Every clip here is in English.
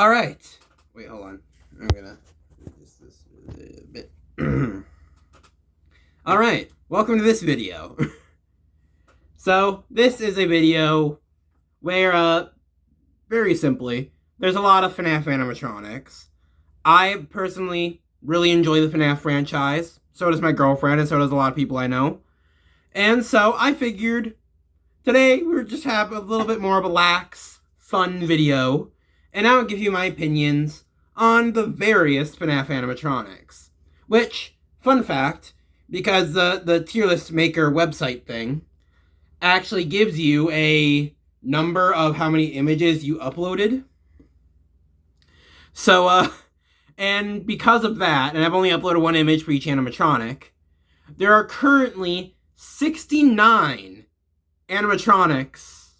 Alright. Wait, hold on. I'm gonna reduce this a bit. Alright, welcome to this video. So, this is a video where, very simply, there's a lot of FNaF animatronics. I personally really enjoy the FNaF franchise. So does my girlfriend, and so does a lot of people I know. And so, I figured today we would just have a little bit more of a lax, fun video. And I'll give you my opinions on the various FNaF animatronics. Which, fun fact, because the tier list maker website thing actually gives you a number of how many images you uploaded. So, and because of that, and I've only uploaded one image for each animatronic, there are currently 69 animatronics,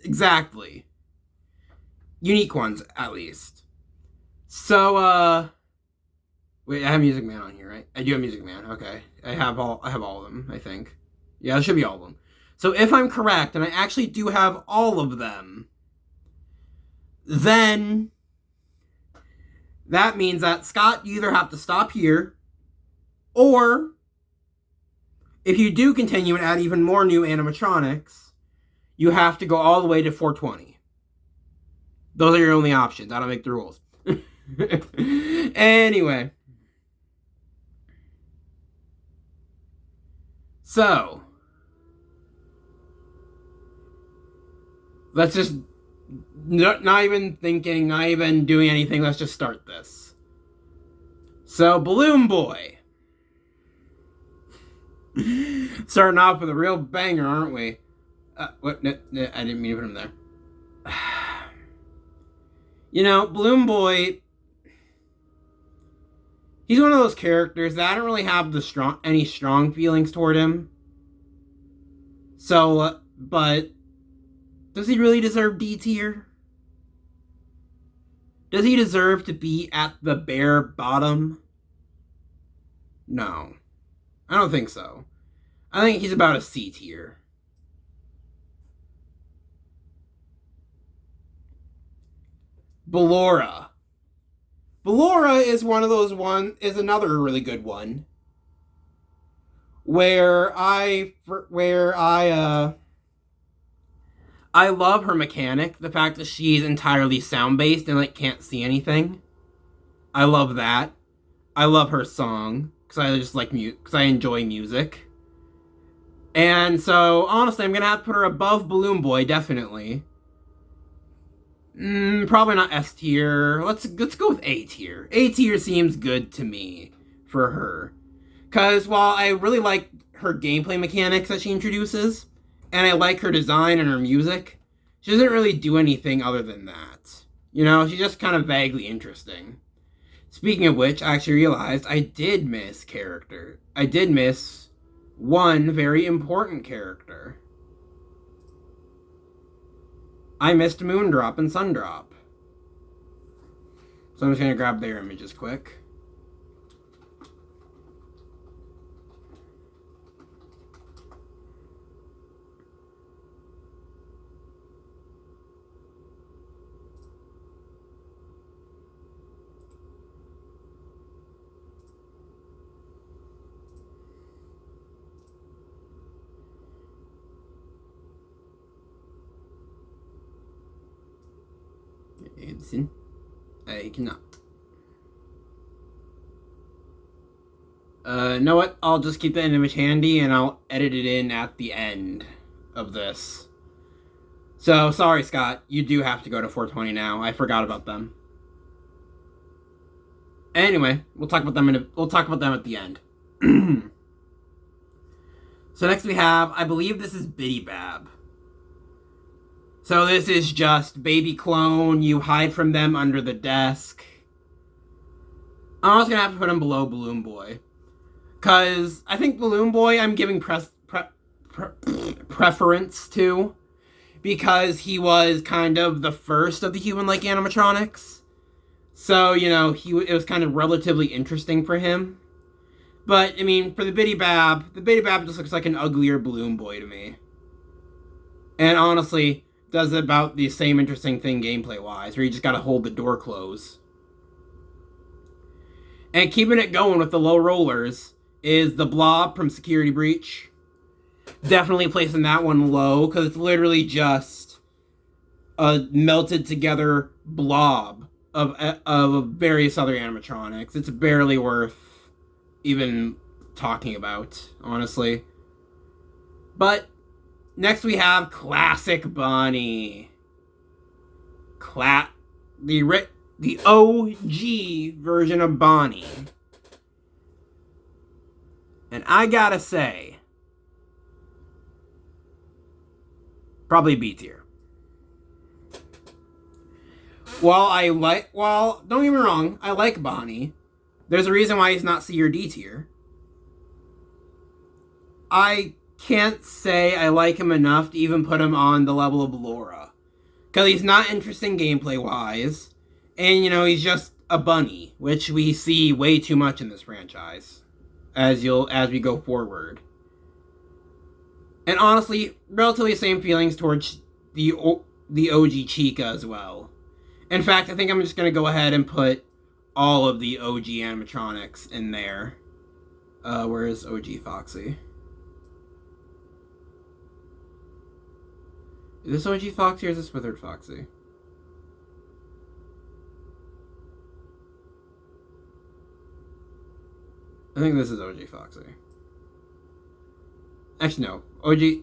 exactly. Unique ones, at least. So, wait, I have Music Man on here, right? I do have Music Man, okay. I have all of them, I think. Yeah, it should be all of them. So if I'm correct, and I actually do have all of them, then that means that, Scott, you either have to stop here, or if you do continue and add even more new animatronics, you have to go all the way to 420. Those are your only options. I don't make the rules. Anyway. So. Let's just, not even thinking, not even doing anything, let's just start this. So, Balloon Boy. Starting off with a real banger, aren't we? What? No, I didn't mean to put him there. You know, Balloon Boy, he's one of those characters that I don't really have any strong feelings toward him. So, but does he really deserve D tier? Does he deserve to be at the bare bottom? No. I don't think so. I think he's about a C tier. Ballora. Ballora is is another really good one. Where I love her mechanic, the fact that she's entirely sound-based and, like, can't see anything. I love that. I love her song, because I just like because I enjoy music. And so, honestly, I'm gonna have to put her above Balloon Boy, definitely. Probably not S tier. Let's go with A tier. A tier seems good to me for her. Because while I really like her gameplay mechanics that she introduces, and I like her design and her music, she doesn't really do anything other than that. You know, she's just kind of vaguely interesting. Speaking of which, I actually realized I did miss one very important character. I missed Moondrop and Sundrop. So I'm just going to grab their images quick. Edson. I cannot. Know what? I'll just keep that image handy and I'll edit it in at the end of this. So, sorry, Scott. You do have to go to 420 now. I forgot about them. Anyway, we'll talk about them at the end. So next we have, I believe this is Biddy Bab. So this is just baby clone, you hide from them under the desk. I'm also gonna have to put him below Balloon Boy. Cause I think Balloon Boy I'm giving preference to. Because he was kind of the first of the human-like animatronics. So, you know, it was kind of relatively interesting for him. But, I mean, for the Biddy Bab just looks like an uglier Balloon Boy to me. And honestly, does about the same interesting thing gameplay-wise, where you just gotta hold the door closed. And keeping it going with the low rollers is the Blob from Security Breach. Definitely placing that one low, because it's literally just a melted together blob of various other animatronics. It's barely worth even talking about, honestly. But next we have Classic Bonnie. The OG version of Bonnie. And I gotta say, probably B tier. Well, don't get me wrong, I like Bonnie. There's a reason why he's not C or D tier. I can't say I like him enough to even put him on the level of Ballora. Because he's not interesting gameplay-wise. And, he's just a bunny, which we see way too much in this franchise. As we go forward. And honestly, relatively same feelings towards the OG Chica as well. In fact, I think I'm just going to go ahead and put all of the OG animatronics in there. Where is OG Foxy? Is this OG Foxy or is this Withered Foxy? I think this is OG Foxy. Actually, no. OG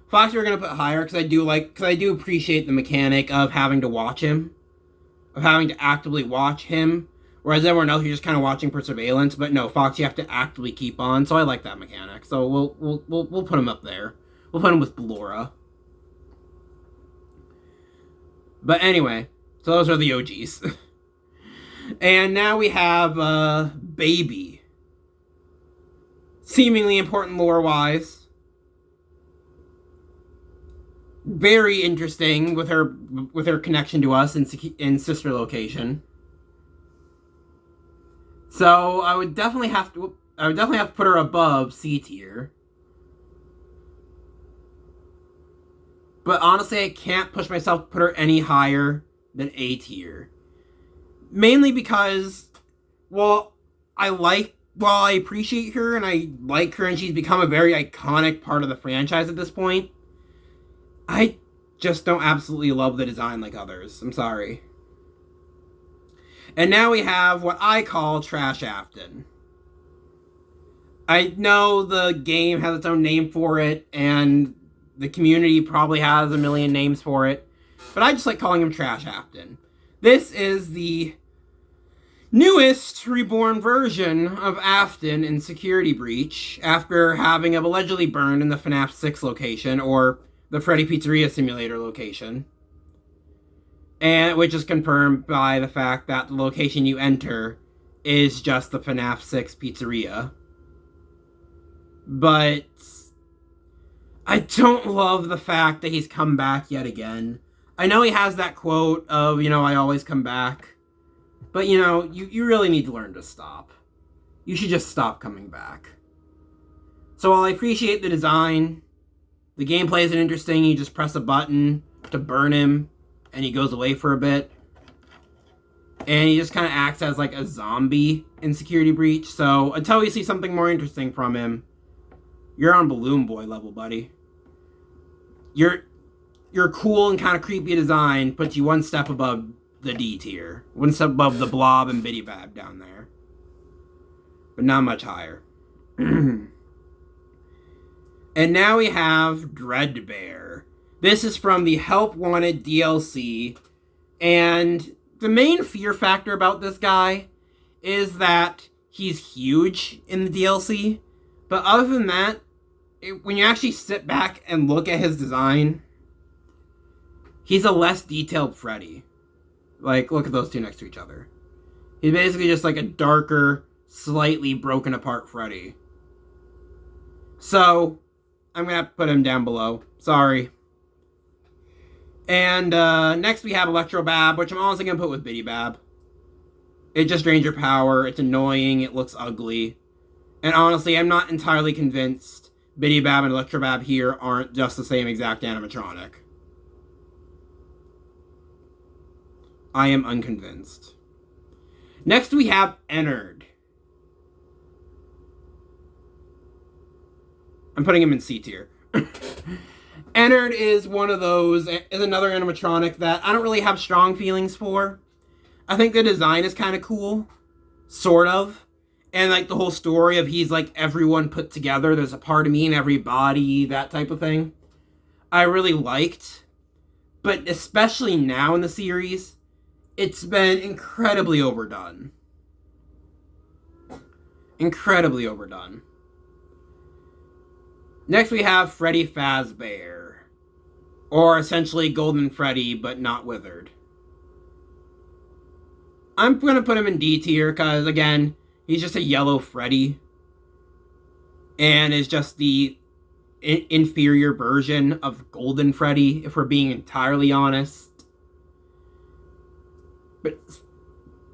Foxy we're gonna put higher because I do appreciate the mechanic of having to watch him, of having to actively watch him, whereas everyone else you're just kind of watching for surveillance. But no, Foxy you have to actively keep on, so I like that mechanic. So we'll put him up there. We'll put him with Ballora. But anyway, so those are the OGs. And now we have Baby. Seemingly important lore-wise. Very interesting with her connection to us in sister location. So I would definitely have to put her above C tier. But honestly, I can't push myself to put her any higher than A tier. Mainly because, while I appreciate her and I like her and she's become a very iconic part of the franchise at this point, I just don't absolutely love the design like others. I'm sorry. And now we have what I call Trash Afton. I know the game has its own name for it, and the community probably has a million names for it, but I just like calling him Trash Afton. This is the newest reborn version of Afton in Security Breach after having allegedly burned in the FNaF 6 location, or the Freddy Pizzeria Simulator location. And which is confirmed by the fact that the location you enter is just the FNaF 6 pizzeria. But I don't love the fact that he's come back yet again. I know he has that quote of, I always come back. But, you really need to learn to stop. You should just stop coming back. So while I appreciate the design, the gameplay isn't interesting. You just press a button to burn him, and he goes away for a bit. And he just kind of acts as like a zombie in Security Breach. So until we see something more interesting from him, you're on Balloon Boy level, buddy. Your cool and kind of creepy design puts you one step above the D tier. One step above the Blob and Biddy Bab down there. But not much higher. And now we have Fredbear. This is from the Help Wanted DLC. And the main fear factor about this guy is that he's huge in the DLC. But other than that, when you actually sit back and look at his design, he's a less detailed Freddy. Like, look at those two next to each other. He's basically just like a darker, slightly broken apart Freddy. So, I'm going to have to put him down below. Sorry. And next we have Electro Bab, which I'm also going to put with Biddy Bab. It just drains your power. It's annoying. It looks ugly. And honestly, I'm not entirely convinced Biddy Bab and Electro Bab here aren't just the same exact animatronic. I am unconvinced. Next we have Ennard. I'm putting him in C tier. Ennard is another animatronic that I don't really have strong feelings for. I think the design is kind of cool. Sort of. And like the whole story of he's like everyone put together. There's a part of me in every body, that type of thing. I really liked. But especially now in the series, it's been incredibly overdone. Incredibly overdone. Next we have Freddy Fazbear. Or essentially Golden Freddy, but not withered. I'm going to put him in D tier because, again, he's just a yellow Freddy. And is just the inferior version of Golden Freddy, if we're being entirely honest.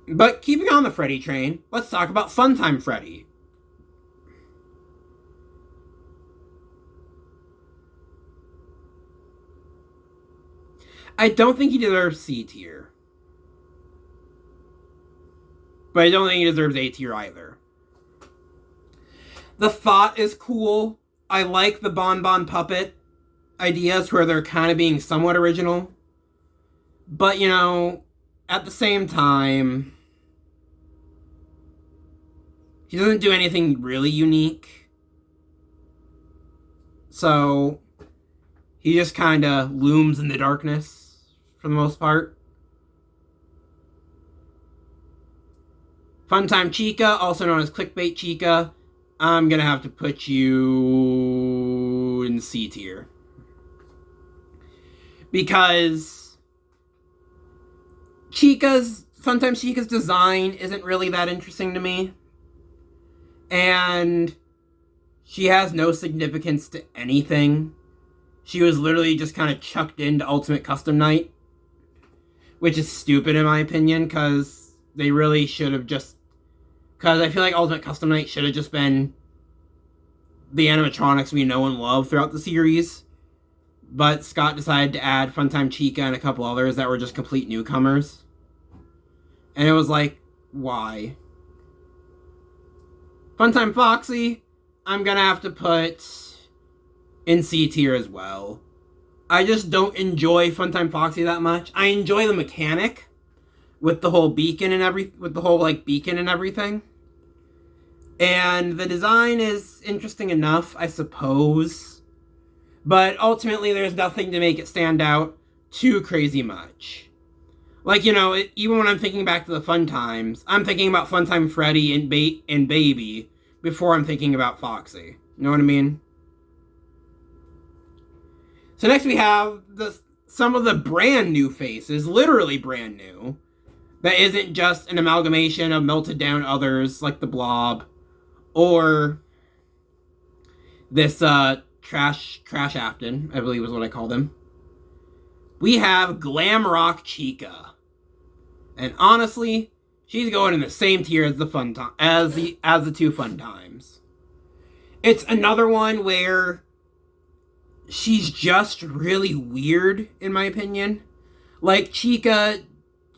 But keeping on the Freddy train, let's talk about Funtime Freddy. I don't think he deserves C tier. But I don't think he deserves A tier either. The thought is cool. I like the Bon puppet ideas where they're kind of being somewhat original. But, you know, at the same time, he doesn't do anything really unique. So, he just kind of looms in the darkness for the most part. Funtime Chica, also known as Clickbait Chica, I'm going to have to put you in C tier. Because Funtime Chica's design isn't really that interesting to me. And she has no significance to anything. She was literally just kind of chucked into Ultimate Custom Night. Which is stupid in my opinion, because they really should have just... Because I feel like Ultimate Custom Night should have just been the animatronics we know and love throughout the series. But Scott decided to add Funtime Chica and a couple others that were just complete newcomers. And it was like, why? Funtime Foxy, I'm gonna have to put in C tier as well. I just don't enjoy Funtime Foxy that much. I enjoy the mechanic with the whole beacon and beacon and everything. And the design is interesting enough, I suppose. But ultimately, there's nothing to make it stand out too crazy much. Like, you know, even when I'm thinking back to the Fun Times, I'm thinking about Funtime Freddy and Baby before I'm thinking about Foxy. You know what I mean? So next we have some of the brand new faces, literally brand new, that isn't just an amalgamation of melted down others like the Blob, or this trash Afton, I believe is what I called him. We have Glam Chica, and honestly, she's going in the same tier as the two Fun Times. It's another one where she's just really weird, in my opinion. Like, Chica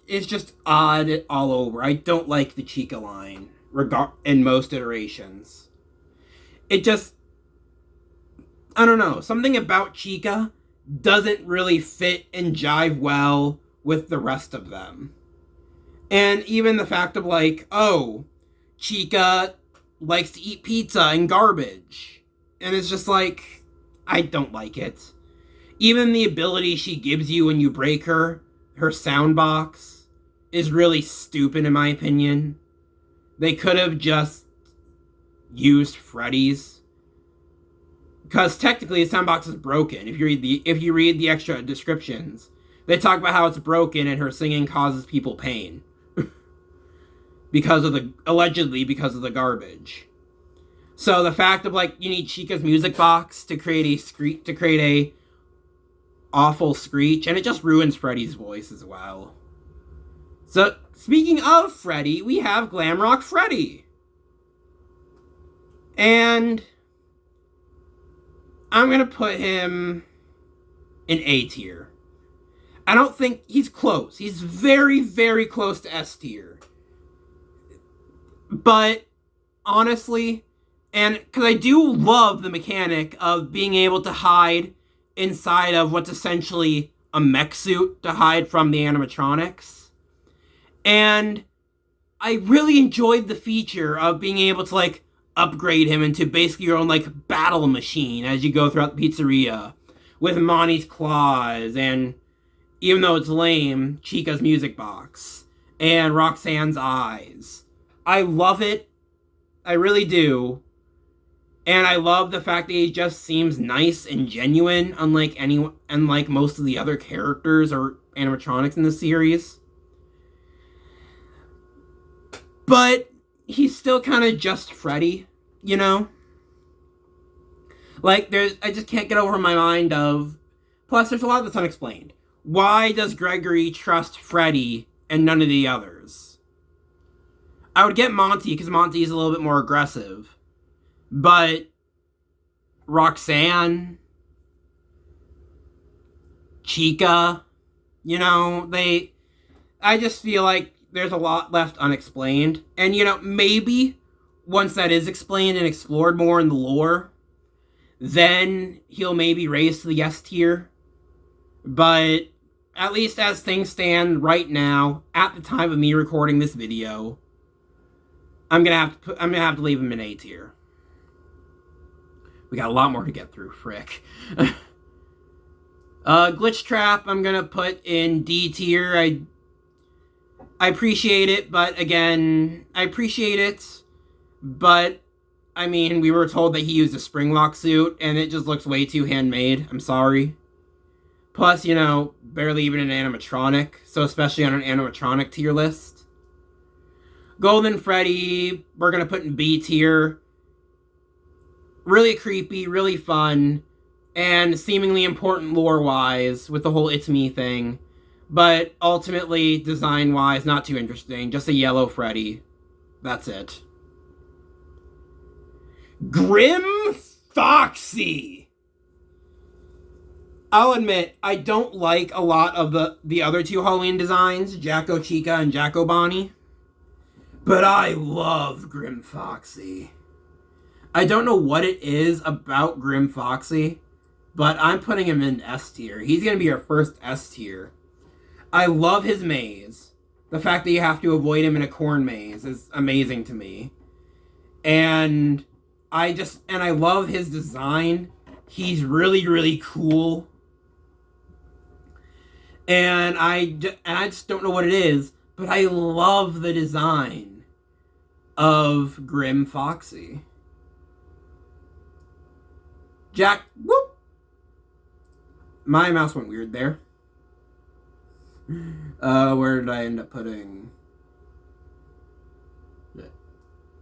is just odd all over. I don't like the Chica line in most iterations. It just... I don't know. Something about Chica doesn't really fit and jive well with the rest of them. And even the fact of like, oh, Chica likes to eat pizza and garbage. And it's just like, I don't like it. Even the ability she gives you when you break her sound box, is really stupid in my opinion. They could have just used Freddy's. Because technically the sound box is broken. If you read the extra descriptions, they talk about how it's broken and her singing causes people pain. Allegedly because of the garbage. So the fact of like you need Chica's music box to create a awful screech, and it just ruins Freddy's voice as well. So speaking of Freddy, we have Glamrock Freddy. And I'm gonna put him in A tier. I don't think he's close. He's very, very close to S tier. But honestly, and because I do love the mechanic of being able to hide inside of what's essentially a mech suit to hide from the animatronics. And I really enjoyed the feature of being able to, like, upgrade him into basically your own, like, battle machine as you go throughout the pizzeria. With Monty's claws, and even though it's lame, Chica's music box. And Roxanne's eyes. I love it. I really do. And I love the fact that he just seems nice and genuine, unlike most of the other characters or animatronics in the series. But he's still kind of just Freddy, you know? Like, I just can't get over my mind of... Plus, there's a lot that's unexplained. Why does Gregory trust Freddy and none of the others? I would get Monty, because Monty is a little bit more aggressive. But Roxanne, Chica, you know, I just feel like there's a lot left unexplained. And, you know, maybe once that is explained and explored more in the lore, then he'll maybe raise to the S tier. But at least as things stand right now, at the time of me recording this video, I'm gonna have to leave him in A tier. We got a lot more to get through, frick. Glitch Trap, I'm gonna put in D tier. I appreciate it, but again, but I mean, we were told that he used a spring lock suit, and it just looks way too handmade. I'm sorry. Plus, you know, barely even an animatronic, so especially on an animatronic tier list. Golden Freddy, we're gonna put in B tier. Really creepy, really fun, and seemingly important lore-wise with the whole It's Me thing. But ultimately, design-wise, not too interesting. Just a yellow Freddy. That's it. Grim Foxy! I'll admit, I don't like a lot of the other two Halloween designs, Jacko Chica and Jacko Bonnie. But I love Grim Foxy. I don't know what it is about Grim Foxy, but I'm putting him in S tier. He's going to be our first S tier. I love his maze. The fact that you have to avoid him in a corn maze is amazing to me. And I love his design. He's really, really cool. And I just don't know what it is, but I love the design of Grim Foxy. Whoop! My mouse went weird there. Where did I end up putting?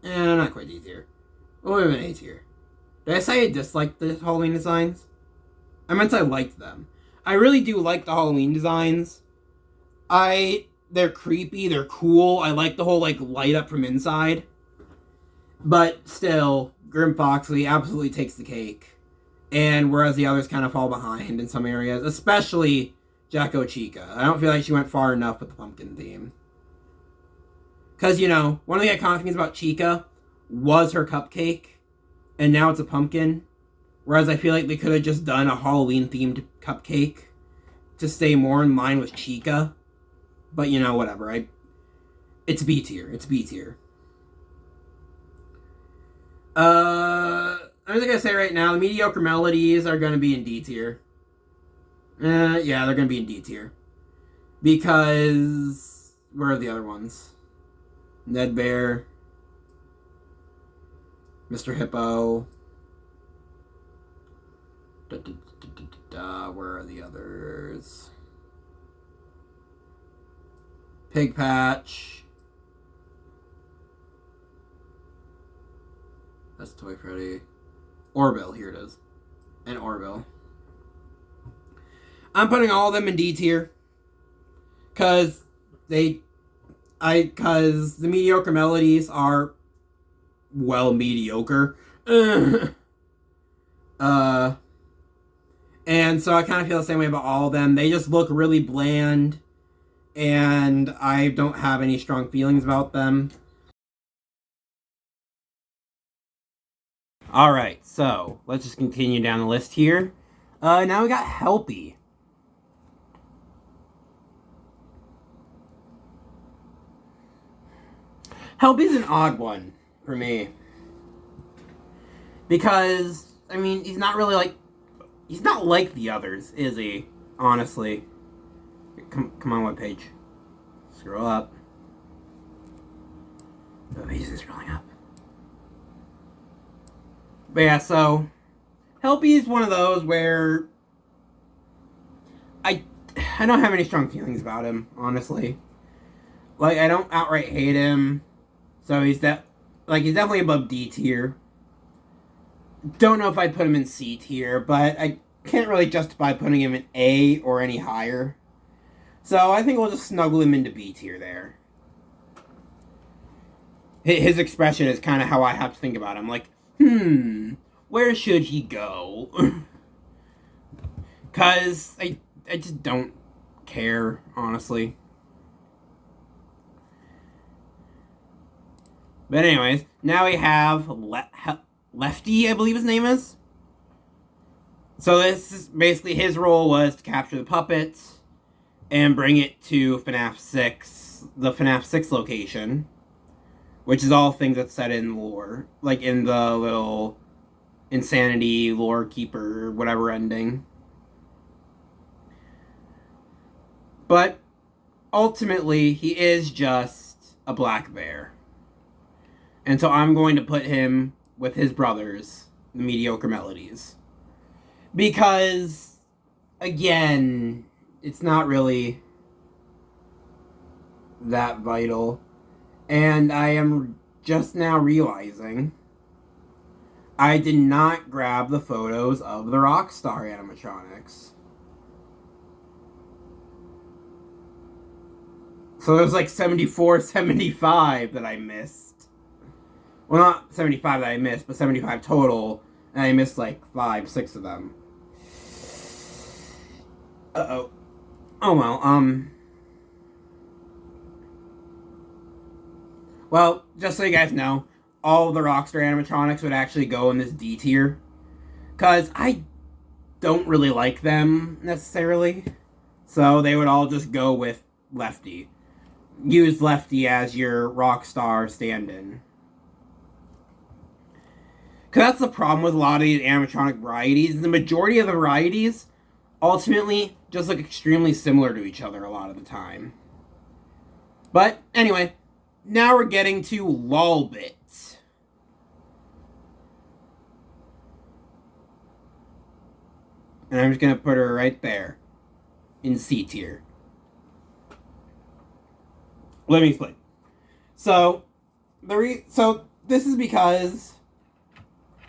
Not quite D tier. Oh, wait a minute, A tier. Did I say I disliked the Halloween designs? I meant I liked them. I really do like the Halloween designs. They're creepy, they're cool. I like the whole, like, light up from inside. But still, Grim Foxy absolutely takes the cake. And whereas the others kind of fall behind in some areas, especially Jacko Chica. I don't feel like she went far enough with the pumpkin theme. Because, you know, one of the iconic things about Chica was her cupcake, and now it's a pumpkin. Whereas I feel like they could have just done a Halloween-themed cupcake to stay more in line with Chica. But, you know, whatever. It's B tier. It's B tier. I'm just gonna say right now, the mediocre melodies are gonna be in D tier. Yeah, they're gonna be in D tier. Because... where are the other ones? Ned Bear. Mr. Hippo. Where are the others? Pig Patch. That's Toy Freddy. Orville, here it is. And Orville. I'm putting all of them in D tier. Because the mediocre melodies are, well, mediocre. And so I kind of feel the same way about all of them. They just look really bland, and I don't have any strong feelings about them. Alright, so let's just continue down the list here. Now we got Helpy. Helpy's an odd one for me. Because, I mean, he's not really like... He's not like the others, is he? Honestly. Come on, webpage. Scroll up. The page is scrolling up. But yeah, so... Helpy is one of those where... I don't have any strong feelings about him, honestly. Like, I don't outright hate him. So he's definitely above D tier. Don't know if I'd put him in C tier, but I can't really justify putting him in A or any higher. So I think we'll just snuggle him into B tier there. His expression is kind of how I have to think about him. Like, where should he go? Because I just don't care, honestly. But anyways, now we have Lefty, I believe his name is. So this is basically his role was to capture the puppets and bring it to FNaF 6, the FNaF 6 location, which is all things that's set in lore, like in the little Insanity lore keeper whatever ending. But ultimately, he is just a black bear. And so I'm going to put him with his brothers, the Mediocre Melodies. Because, again, it's not really that vital. And I am just now realizing I did not grab the photos of the Rockstar animatronics. So it was like 74, 75 that I missed. Well, not 75 that I missed, but 75 total. And I missed like 5, 6 of them. Uh-oh. Oh well, Well, just so you guys know, all of the Rockstar animatronics would actually go in this D tier. Because I don't really like them, necessarily. So they would all just go with Lefty. Use Lefty as your Rockstar stand-in. Because that's the problem with a lot of these animatronic varieties. The majority of the varieties ultimately just look extremely similar to each other a lot of the time. But anyway, now we're getting to Lolbit. And I'm just going to put her right there in C tier. Let me explain. So this is because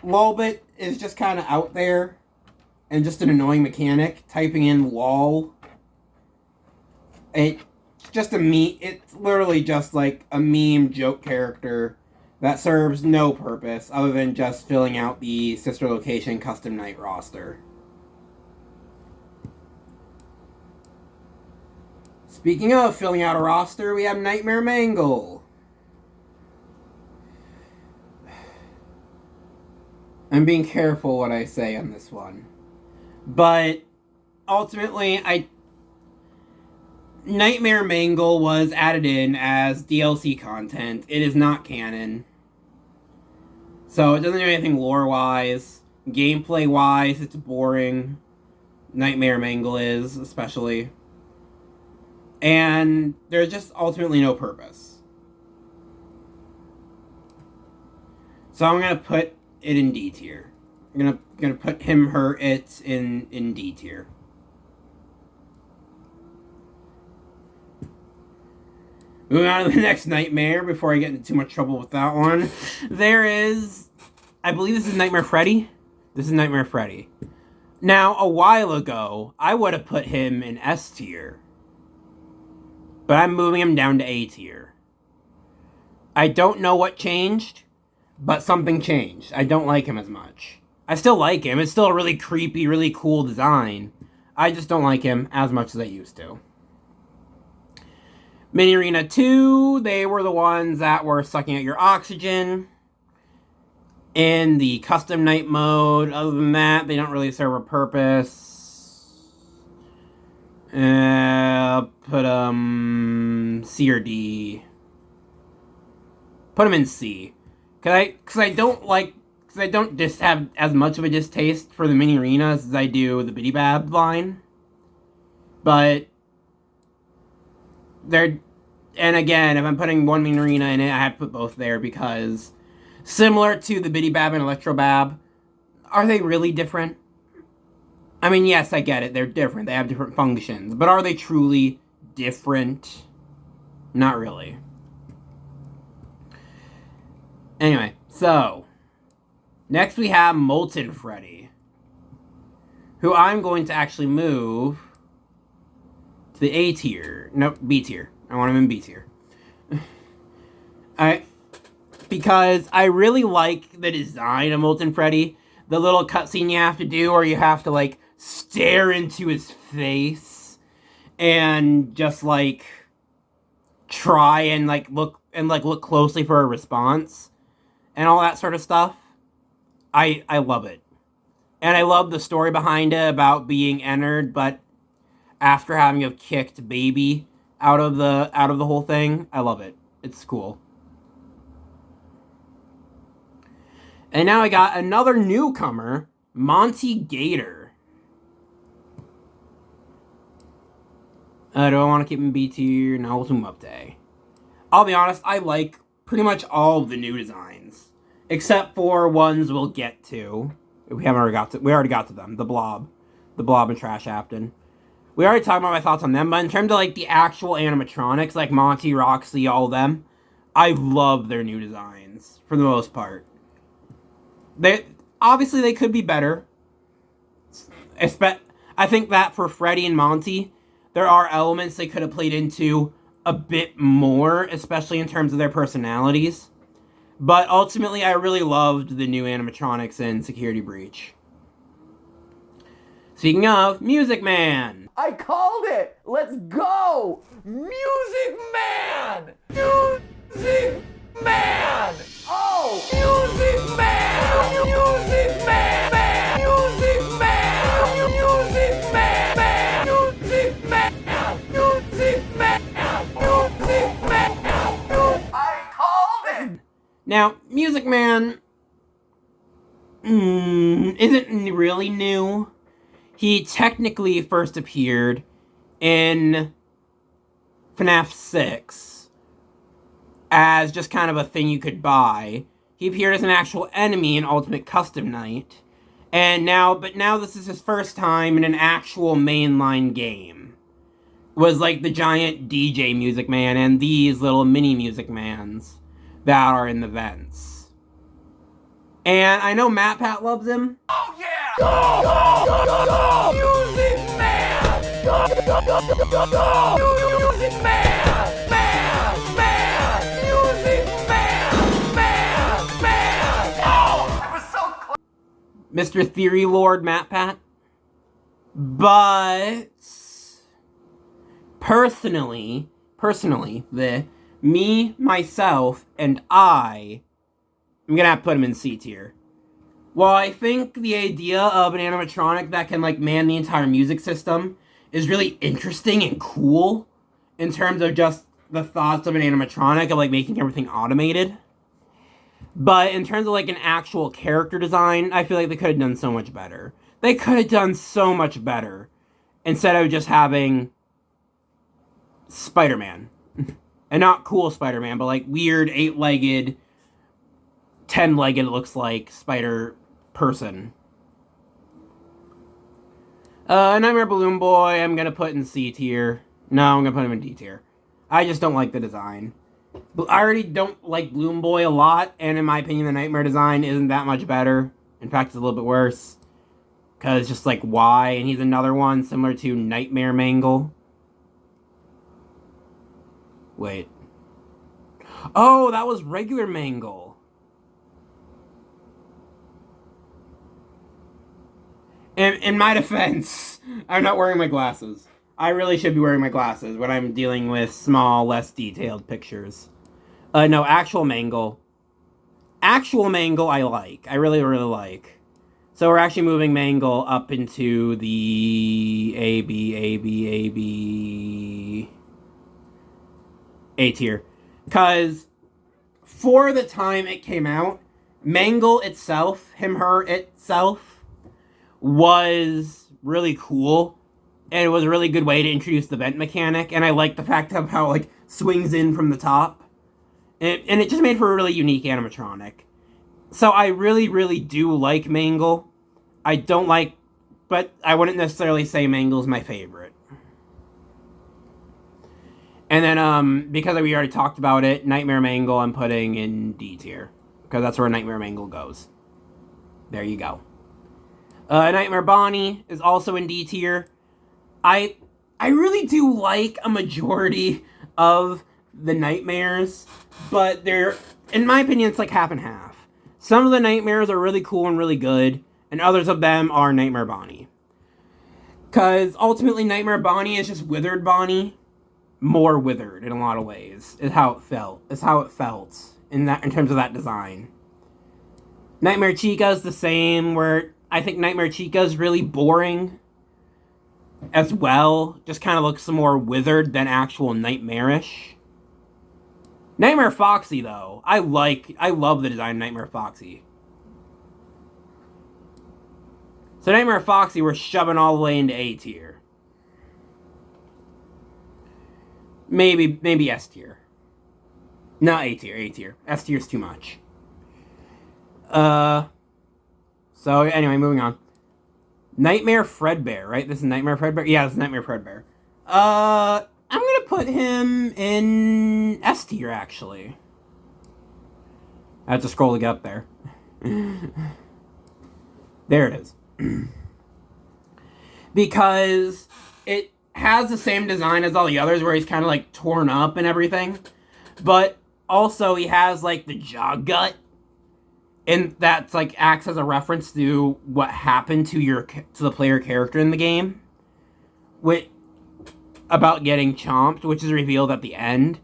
Lolbit is just kind of out there and just an annoying mechanic. Typing in LOL. It's just a meme. It's literally just like a meme joke character that serves no purpose other than just filling out the sister location custom night roster. Speaking of filling out a roster, we have Nightmare Mangle. I'm being careful what I say on this one. But ultimately, Nightmare Mangle was added in as DLC content. It is not canon. So it doesn't do anything lore-wise. Gameplay-wise, it's boring. Nightmare Mangle is, especially. And there's just ultimately no purpose. So I'm going to put it in D tier. I'm gonna put him, her, it in D tier. Moving on to the next nightmare before I get into too much trouble with that one. There is, I believe this is Nightmare Freddy. This is Nightmare Freddy. Now, a while ago, I would have put him in S tier. But I'm moving him down to A tier. I don't know what changed, but something changed. I don't like him as much. I still like him. It's still a really creepy, really cool design. I just don't like him as much as I used to. Mini Arena 2, they were the ones that were sucking out your oxygen. In the custom night mode, other than that, they don't really serve a purpose. Put C or D. Put them in C. Cause I don't just have as much of a distaste for the mini arenas as I do the Biddy Bab line. But they're, and again, if I'm putting one mini arena in it, I have to put both there because similar to the Biddy Bab and Electro Bab, are they really different? I mean, yes, I get it. They're different. They have different functions. But are they truly different? Not really. Anyway, so next we have Molten Freddy, who I'm going to actually move to the A tier. Nope, B tier. I want him in B tier. Because I really like the design of Molten Freddy. The little cutscene you have to do, or you have to, like, stare into his face and just, like, try and, look closely for a response and all that sort of stuff. I love it. And I love the story behind it about being Ennard, but after having a kicked baby out of the whole thing. I love it. It's cool. And now I got another newcomer, Monty Gator. Do I want to keep him B tier? No, we'll do him up to A. I'll be honest, I like pretty much all of the new designs, except for ones we'll get to. We already got to them. The Blob and Trash Afton. We already talked about my thoughts on them, but in terms of like the actual animatronics, like Monty, Roxy, all of them, I love their new designs for the most part. Obviously they could be better. I think that for Freddy and Monty, there are elements they could have played into a bit more, especially in terms of their personalities. But ultimately, I really loved the new animatronics in Security Breach. Speaking of, Music Man! I called it! Let's go! Music Man! Music Man! Oh! Music Man! Music Man! Music Man! Music Man! Music Man! Music Man! Music Man! I called it! Now, Music Man isn't really new. He technically first appeared in FNaF 6 as just kind of a thing you could buy. He appeared as an actual enemy in Ultimate Custom Night. But now this is his first time in an actual mainline game. Was like the giant DJ Music Man and these little mini Music Mans that are in the vents. And I know Matt Pat loves him. Oh yeah! Go, go, go, go, Music Man! Go, go, go, go, go, Music Man! Man! Music Man! Oh, that was so close! Mr. Theory Lord Matt Pat. But personally, myself, and I'm gonna have to put him in C tier. Well, I think the idea of an animatronic that can, like, man the entire music system is really interesting and cool in terms of just the thoughts of an animatronic of, like, making everything automated. But in terms of, like, an actual character design, I feel like they could have done so much better. They could have done so much better instead of just having Spider-Man. And not cool Spider-Man, but, like, weird 8-legged, 10-legged, it looks like, spider person. Nightmare Balloon Boy, I'm gonna put in C tier. No, I'm gonna put him in D tier. I just don't like the design. I already don't like Balloon Boy a lot, and in my opinion, the Nightmare design isn't that much better. In fact, it's a little bit worse. Because just like, why? And he's another one similar to Nightmare Mangle. Wait. Oh, that was regular Mangle. In my defense, I'm not wearing my glasses. I really should be wearing my glasses when I'm dealing with small, less detailed pictures. No, actual Mangle. Actual Mangle I like. I really, really like. So we're actually moving Mangle up into the A tier. Because for the time it came out, Mangle itself, her itself, was really cool. And it was a really good way to introduce the vent mechanic. And I like the fact of how, like, swings in from the top. And it just made for a really unique animatronic. So I really, really do like Mangle. I don't like... But I wouldn't necessarily say Mangle's my favorite. And then, because we already talked about it, Nightmare Mangle I'm putting in D tier. Because that's where Nightmare Mangle goes. There you go. Nightmare Bonnie is also in D tier. I really do like a majority of the Nightmares, but they're, in my opinion, it's like half and half. Some of the Nightmares are really cool and really good, and others of them are Nightmare Bonnie. Because ultimately, Nightmare Bonnie is just Withered Bonnie, more withered in a lot of ways, is how it felt. Is how it felt in terms of that design. Nightmare Chica is the same, where I think Nightmare Chica is really boring as well. Just kind of looks more withered than actual nightmarish. Nightmare Foxy, though, I love the design of Nightmare Foxy. So Nightmare Foxy we're shoving all the way into A tier. Maybe S tier. Not A tier, A tier. S tier's too much. So anyway, moving on. Nightmare Fredbear, right? This is Nightmare Fredbear? Yeah, this is Nightmare Fredbear. I'm gonna put him in S tier, actually. I have to scroll to get up there. There it is. Because it has the same design as all the others, where he's kind of like torn up and everything. But also he has like the jaw gut. And that's like acts as a reference to what happened to the player character in the game, about getting chomped, which is revealed at the end.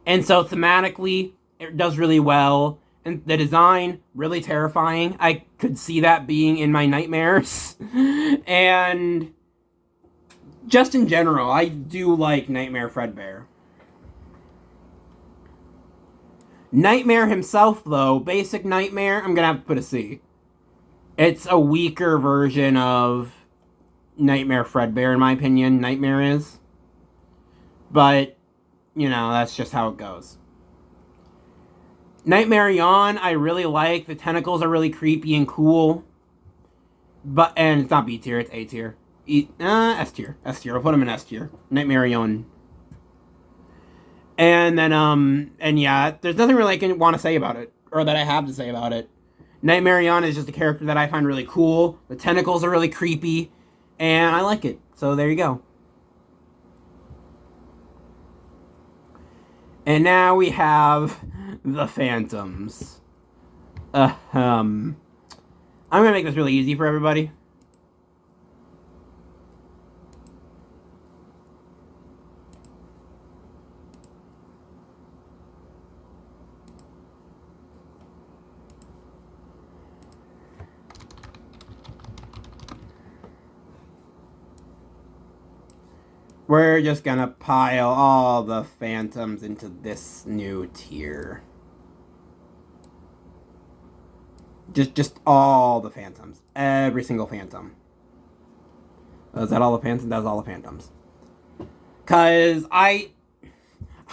And so thematically, it does really well. And the design, really terrifying. I could see that being in my nightmares. And just in general, I do like Nightmare Fredbear. Nightmare himself, though, basic Nightmare, I'm gonna have to put a C. It's a weaker version of Nightmare Fredbear, in my opinion, Nightmare is. But, you know, that's just how it goes. Nightmarion, I really like. The tentacles are really creepy and cool. And it's not B tier, it's A tier. S tier. S tier. I'll put him in S tier. Nightmarion. And then, and yeah, there's nothing really I can want to say about it, or that I have to say about it. Nightmarion is just a character that I find really cool. The tentacles are really creepy, and I like it. So there you go. And now we have the Phantoms. I'm gonna make this really easy for everybody. We're just gonna pile all the Phantoms into this new tier. Just all the Phantoms. Every single Phantom. Is that all the Phantoms? That's all the Phantoms. Cause I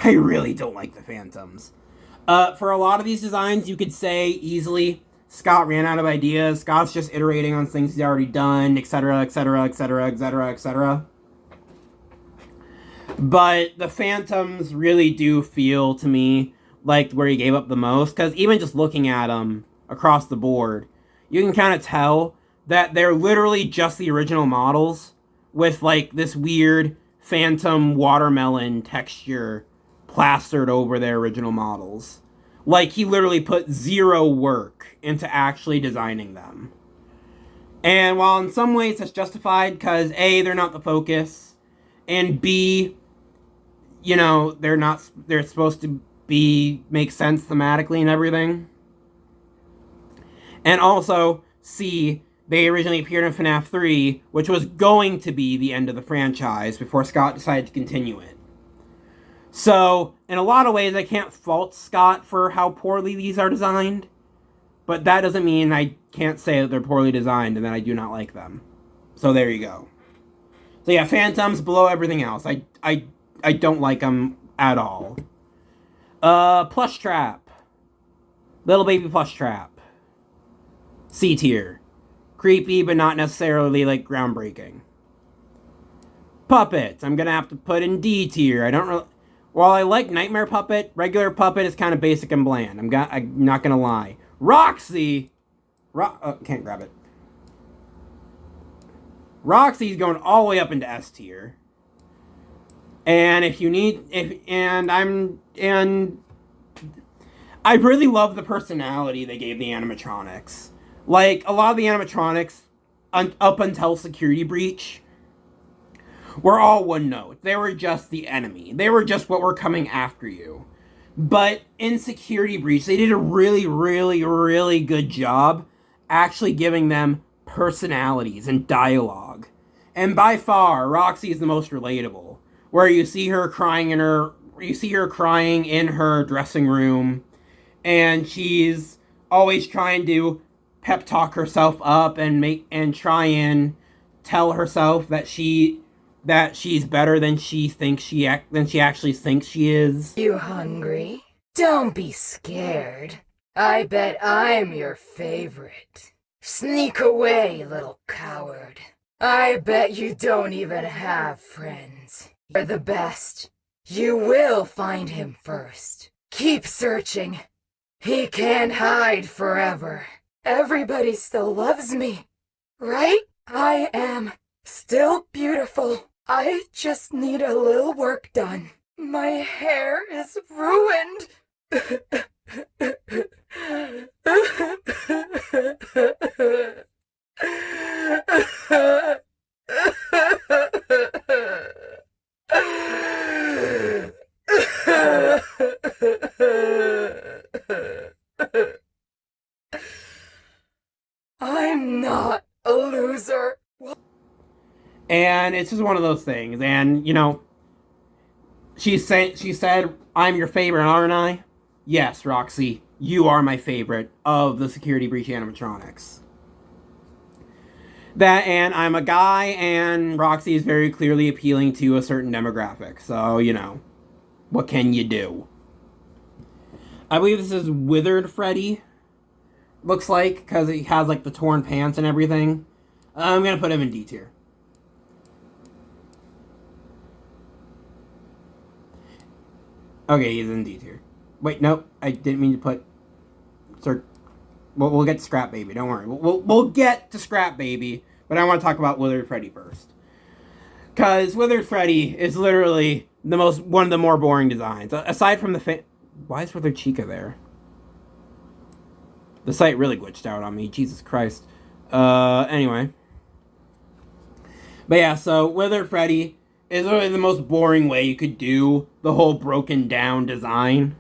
really don't like the Phantoms. For a lot of these designs, you could say easily, Scott ran out of ideas. Scott's just iterating on things he's already done, etc., etc., etc., etc., etc. But the Phantoms really do feel to me like where he gave up the most, because even just looking at them across the board, you can kind of tell that they're literally just the original models with like this weird phantom watermelon texture plastered over their original models. Like he literally put zero work into actually designing them. And while in some ways that's justified, because A, they're not the focus, and B, you know, they're supposed to make sense thematically and everything. And also, C, they originally appeared in FNaF 3, which was going to be the end of the franchise before Scott decided to continue it. So, in a lot of ways, I can't fault Scott for how poorly these are designed, but that doesn't mean I can't say that they're poorly designed and that I do not like them. So there you go. So yeah, Phantoms below everything else. I don't like them at all. Plush Trap. Little baby Plush Trap. C tier. Creepy, but not necessarily, like, groundbreaking. Puppets. I'm gonna have to put in D tier. I don't really... While I like Nightmare Puppet, regular Puppet is kind of basic and bland. I'm not gonna lie. Roxy! Can't grab it. Roxy's going all the way up into S tier. And I really love the personality they gave the animatronics. Like, a lot of the animatronics, up until Security Breach, were all one note. They were just the enemy. They were just what were coming after you. But in Security Breach, they did a really, really, really good job actually giving them personalities and dialogue. And by far, Roxy is the most relatable. Where you see her crying in her dressing room, and she's always trying to pep talk herself up and try and tell herself that she's better than she actually thinks she is. You hungry? Don't be scared. I bet I'm your favorite. Sneak away, little coward. I bet you don't even have friends. You're the best. You will find him first. Keep searching. He can't hide forever. Everybody still loves me, right? I am still beautiful. I just need a little work done. My hair is ruined. I'm not a loser. And it's just one of those things. And, you know, she said, I'm your favorite, aren't I? Yes, Roxy, you are my favorite of the Security Breach animatronics. That, and I'm a guy, and Roxy is very clearly appealing to a certain demographic. So, you know, what can you do? I believe this is Withered Freddy. Looks like, because he has, like, the torn pants and everything. I'm going to put him in D tier. Okay, he's in D tier. Wait, nope. I didn't mean to put... Sir, we'll get to Scrap Baby. Don't worry. We'll get to Scrap Baby. But I want to talk about Withered Freddy first. Because Withered Freddy is literally one of the more boring designs. Aside from the... Why is Withered Chica there? The site really glitched out on me. Jesus Christ. Anyway. But yeah, so Withered Freddy is literally the most boring way you could do the whole broken down design.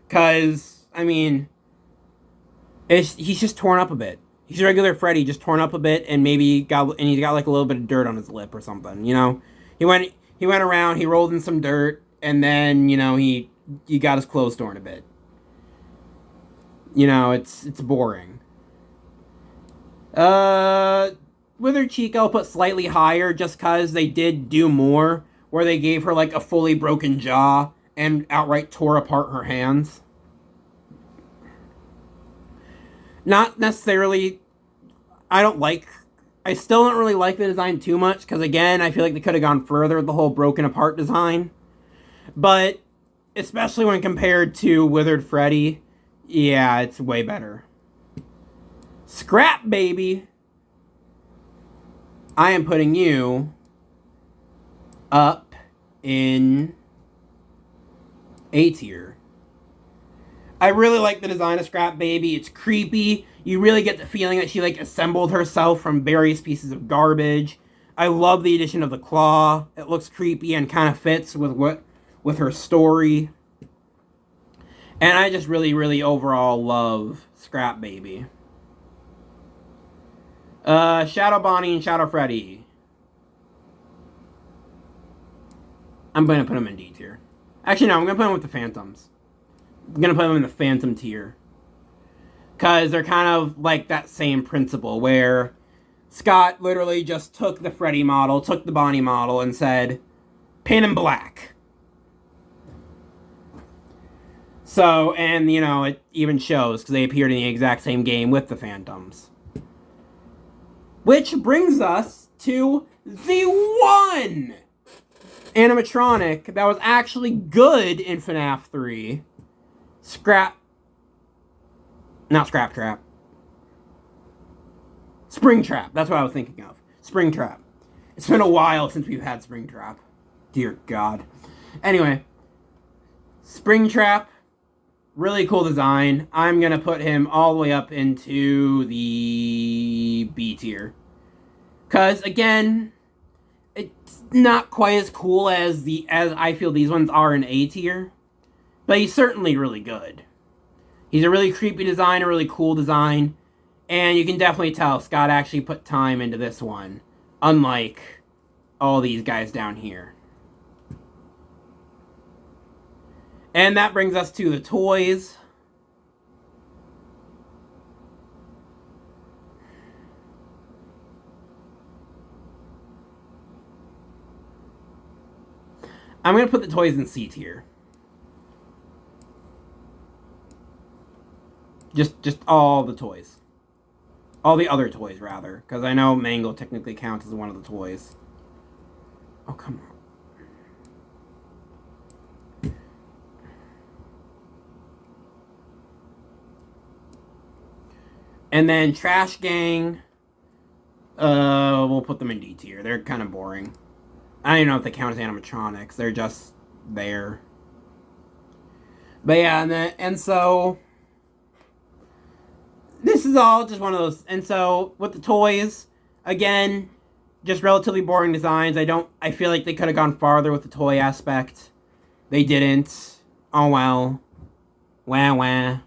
Because, I mean, he's just torn up a bit. He's regular Freddy, just torn up a bit, and he's got like a little bit of dirt on his lip or something, you know? He went around, he rolled in some dirt, and then, you know, he got his clothes torn a bit. You know, it's boring. Withered Chica I'll put slightly higher just because they did do more, where they gave her like a fully broken jaw and outright tore apart her hands. Not necessarily, I still don't really like the design too much, because again, I feel like they could have gone further with the whole broken apart design. But, especially when compared to Withered Freddy, yeah, it's way better. Scrap Baby! I am putting you up in A tier. I really like the design of Scrap Baby. It's creepy. You really get the feeling that she, like, assembled herself from various pieces of garbage. I love the addition of the claw. It looks creepy and kind of fits with her story. And I just really, really overall love Scrap Baby. Shadow Bonnie and Shadow Freddy. I'm going to put them in D tier. Actually, no, I'm going to put them with the Phantoms. I'm going to put them in the Phantom tier. Because they're kind of like that same principle where Scott literally just took the Freddy model, took the Bonnie model, and said, paint them black. So, and, you know, it even shows because they appeared in the exact same game with the Phantoms. Which brings us to the one animatronic that was actually good in FNaF 3. Not Scrap Trap. Spring Trap. That's what I was thinking of. Spring Trap. It's been a while since we've had Spring Trap. Dear God. Anyway. Spring Trap. Really cool design. I'm going to put him all the way up into the B tier. Because, again, it's not quite as cool as I feel these ones are in A tier. But he's certainly really good. He's a really creepy design, a really cool design. And you can definitely tell Scott actually put time into this one. Unlike all these guys down here. And that brings us to the toys. I'm going to put the toys in C tier. Just all the toys. All the other toys, rather. Because I know Mangle technically counts as one of the toys. Oh, come on. And then Trash Gang, we'll put them in D tier. They're kind of boring. I don't even know if they count as animatronics. They're just there. But yeah, and so this is all just one of those. And so with the toys, again, just relatively boring designs. I feel like they could have gone farther with the toy aspect. They didn't. Oh well. Wah wah.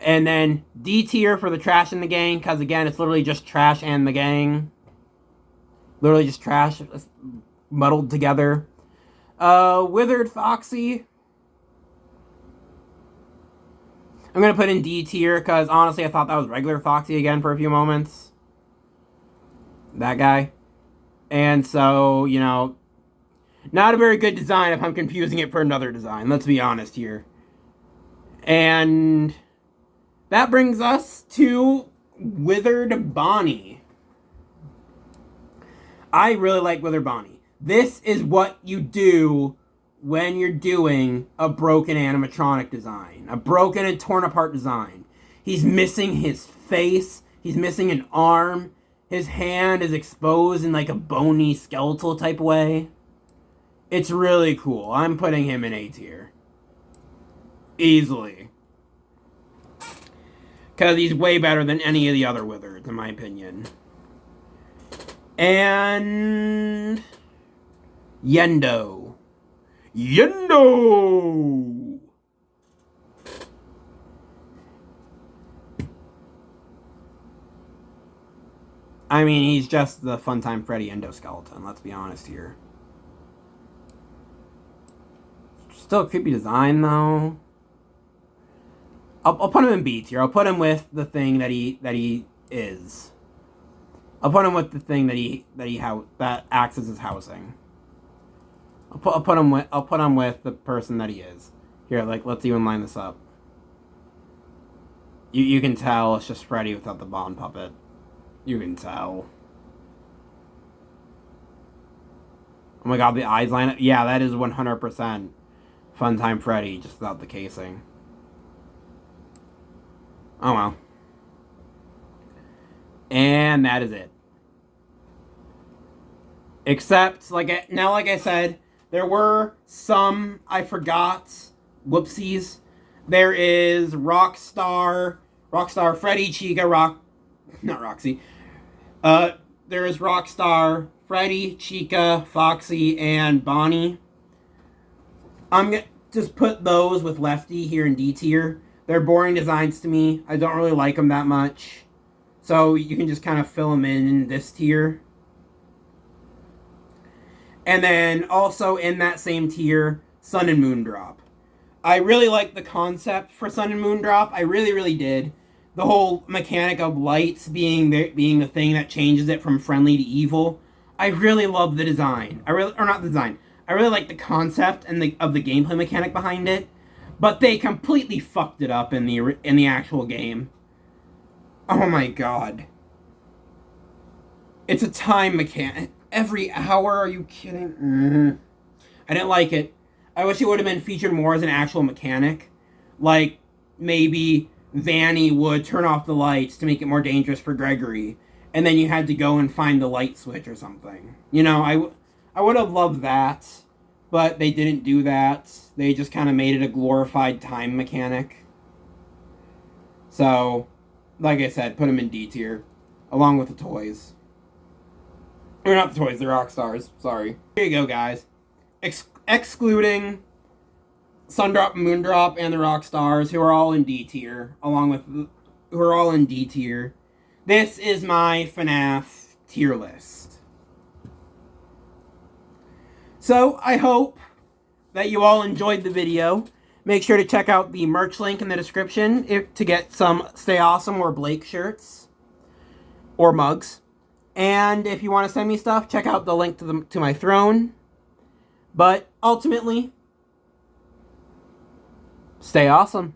And then D tier for the trash in the gang, because again, it's literally just trash and the gang. Literally just trash muddled together. Withered Foxy. I'm going to put in D tier, because honestly, I thought that was regular Foxy again for a few moments. That guy. And so, you know, not a very good design if I'm confusing it for another design. Let's be honest here. And that brings us to Withered Bonnie. I really like Withered Bonnie. This is what you do when you're doing a broken animatronic design. A broken and torn apart design. He's missing his face. He's missing an arm. His hand is exposed in like a bony skeletal type way. It's really cool. I'm putting him in A tier. Easily. Because he's way better than any of the other Withereds, in my opinion. And Yendo. Yendo! I mean, he's just the Funtime Freddy endoskeleton, let's be honest here. Still a creepy design, though. I'll put him in B tier. I'll put him with the thing that he is. I'll put him with the thing that acts as his housing. I'll put him with the person that he is. Here, like, let's even line this up. You can tell it's just Freddy without the Bond puppet. You can tell. Oh my god, the eyes line up. Yeah, that is 100% Funtime Freddy, just without the casing. Oh well. And that is it. Except, like I said, there were some I forgot. Whoopsies. There is Rockstar Freddy, Chica, not Roxy. There is Rockstar Freddy, Chica, Foxy, and Bonnie. I'm gonna just put those with Lefty here in D tier. They're boring designs to me. I don't really like them that much. So you can just kind of fill them in this tier. And then also in that same tier, Sun and Moondrop. I really like the concept for Sun and Moondrop. I really, really did. The whole mechanic of lights being the thing that changes it from friendly to evil. I really love the design. I really like the concept and of the gameplay mechanic behind it. But they completely fucked it up in the actual game. Oh my god. It's a time mechanic. Every hour? Are you kidding? I didn't like it. I wish it would have been featured more as an actual mechanic. Like, maybe Vanny would turn off the lights to make it more dangerous for Gregory. And then you had to go and find the light switch or something. You know, I would have loved that. But they didn't do that. They just kind of made it a glorified time mechanic. So, like I said, put them in D tier. Along with the toys. Or not the toys, the Rockstars. Sorry. Here you go, guys. Excluding Sundrop, Moondrop, and the Rockstars, who are all in D tier. Who are all in D tier. This is my FNaF tier list. So, I hope that you all enjoyed the video. Make sure to check out the merch link in the description to get some Stay Awesome or Blake shirts. Or mugs. And if you want to send me stuff, check out the link to my throne. But ultimately, stay awesome.